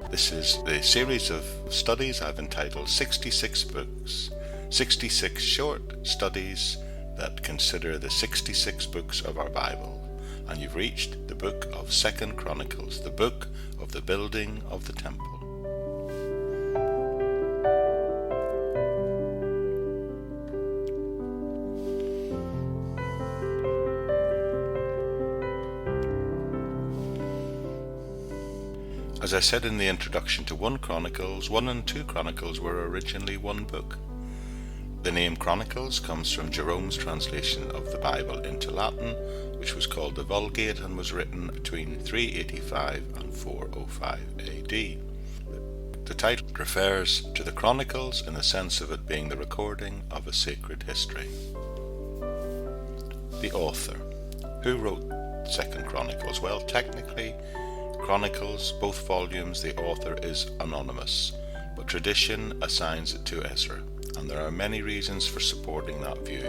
This is the series of studies I've entitled 66 Books, 66 Short Studies that consider the 66 books of our Bible. And you've reached the book of 2 Chronicles, the book of the building of the temple. As I said in the introduction to 1 Chronicles, 1 and 2 Chronicles were originally one book. The name Chronicles comes from Jerome's translation of the Bible into Latin, which was called the Vulgate and was written between 385 and 405 AD. The title refers to the Chronicles in the sense of it being the recording of a sacred history. The author. Who wrote 2 Chronicles? Well, technically, Chronicles, both volumes, the author is anonymous, but tradition assigns it to Ezra, and there are many reasons for supporting that view.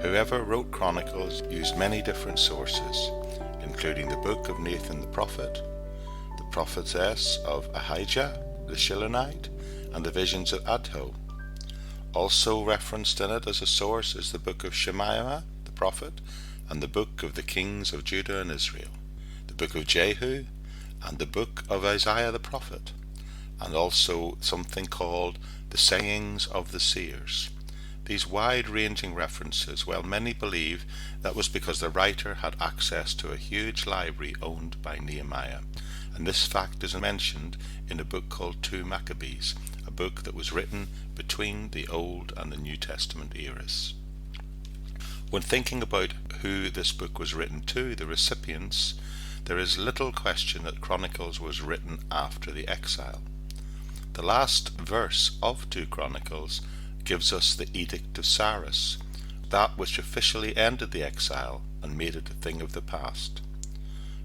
Whoever wrote Chronicles used many different sources, including the book of Nathan the prophet, the prophetess of Ahijah the Shilonite, and the visions of Adho. Also referenced in it as a source is the book of Shemaiah the prophet, and the book of the kings of Judah and Israel, the book of Jehu, and the book of Isaiah the prophet, and also something called the sayings of the seers. These wide-ranging references, well, many believe that was because the writer had access to a huge library owned by Nehemiah, and this fact is mentioned in a book called 2 Maccabees, a book that was written between the Old and the New Testament eras. When thinking about who this book was written to, the recipients, there is little question that Chronicles was written after the exile. The last verse of 2 Chronicles gives us the Edict of Cyrus, that which officially ended the exile and made it a thing of the past.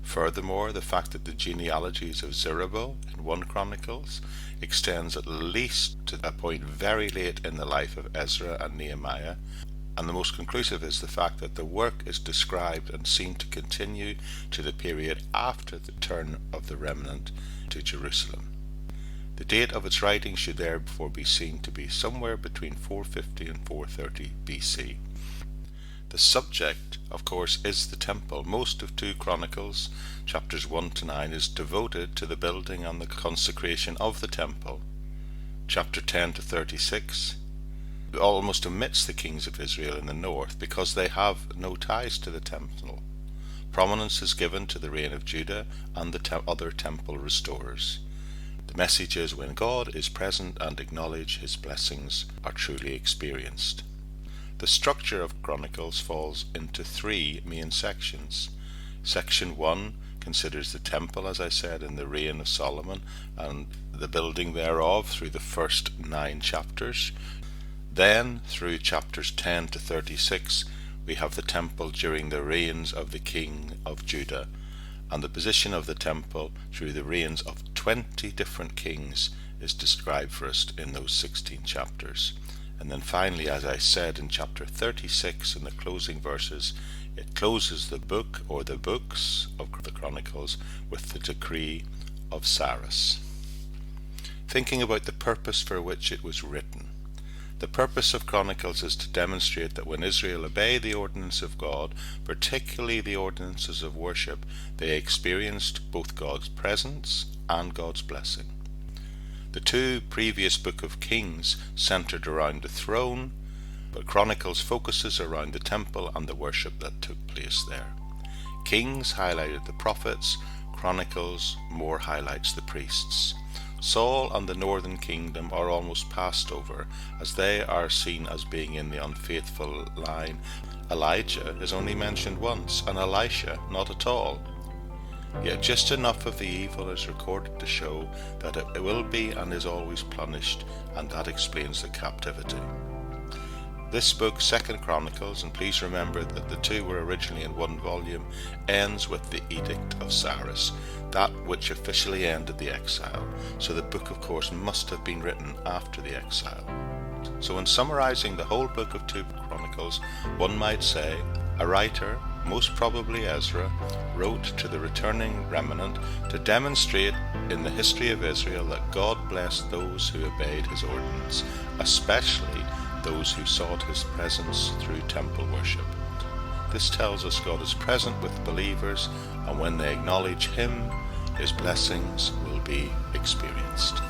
Furthermore, the fact that the genealogies of Zerubbabel in 1 Chronicles extends at least to a point very late in the life of Ezra and Nehemiah, and the most conclusive is the fact that the work is described and seen to continue to the period after the return of the remnant to Jerusalem. The date of its writing should therefore be seen to be somewhere between 450 and 430 BC. The subject, of course, is the temple. Most of 2 Chronicles, chapters 1 to 9, is devoted to the building and the consecration of the temple. Chapter 10 to 36 almost omits the kings of Israel in the north because they have no ties to the temple. Prominence is given to the reign of Judah and the other temple restorers. The message is when God is present and acknowledged, his blessings are truly experienced. The structure of Chronicles falls into 3 main sections. Section 1 considers the temple, as I said, in the reign of Solomon and the building thereof through the first 9 chapters. Then, through chapters 10 to 36, we have the temple during the reigns of the king of Judah, and the position of the temple through the reigns of 20 different kings is described for us in those 16 chapters. And then finally, as I said in chapter 36 in the closing verses, it closes the book or the books of the Chronicles with the decree of Cyrus. Thinking about the purpose for which it was written. The purpose of Chronicles is to demonstrate that when Israel obeyed the ordinance of God, particularly the ordinances of worship, they experienced both God's presence and God's blessing. The 2 previous Book of Kings centered around the throne, but Chronicles focuses around the temple and the worship that took place there. Kings highlighted the prophets, Chronicles more highlights the priests. Saul and the northern kingdom are almost passed over, as they are seen as being in the unfaithful line. Elijah is only mentioned once, and Elisha not at all. Yet just enough of the evil is recorded to show that it will be and is always punished, and that explains the captivity. This book, 2 Chronicles, and please remember that the 2 were originally in 1 volume, ends with the Edict of Cyrus, that which officially ended the exile. So the book, of course, must have been written after the exile. So in summarizing the whole book of 2 Chronicles, one might say, a writer, most probably Ezra, wrote to the returning remnant to demonstrate in the history of Israel that God blessed those who obeyed his ordinance, especially those who sought his presence through temple worship. This tells us God is present with believers, and when they acknowledge him, his blessings will be experienced.